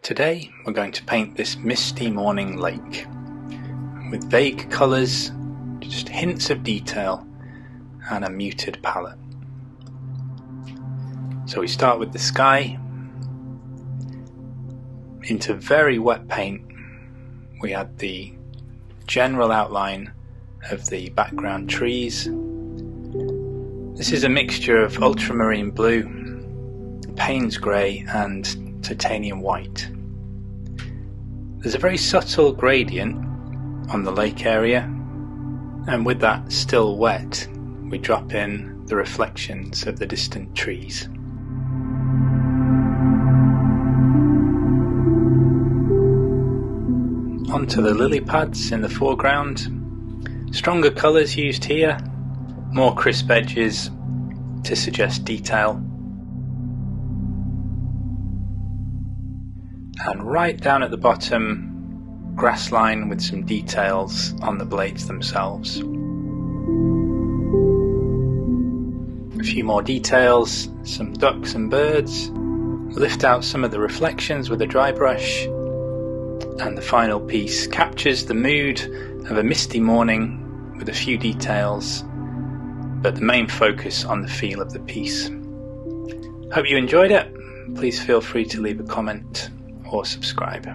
Today we're going to paint this misty morning lake with vague colours, just hints of detail and a muted palette. So we start with the sky. Into very wet paint we add the general outline of the background trees. This is a mixture of ultramarine blue, Payne's grey and titanium white. There's a very subtle gradient on the lake area, and with that still wet, we drop in the reflections of the distant trees. Onto the lily pads in the foreground. Stronger colours used here, more crisp edges to suggest detail. And right down at the bottom, grass line with some details on the blades themselves. A few more details, some ducks and birds. Lift out some of the reflections with a dry brush. And the final piece captures the mood of a misty morning with a few details, but the main focus on the feel of the piece. Hope you enjoyed it. Please feel free to leave a comment or subscribe.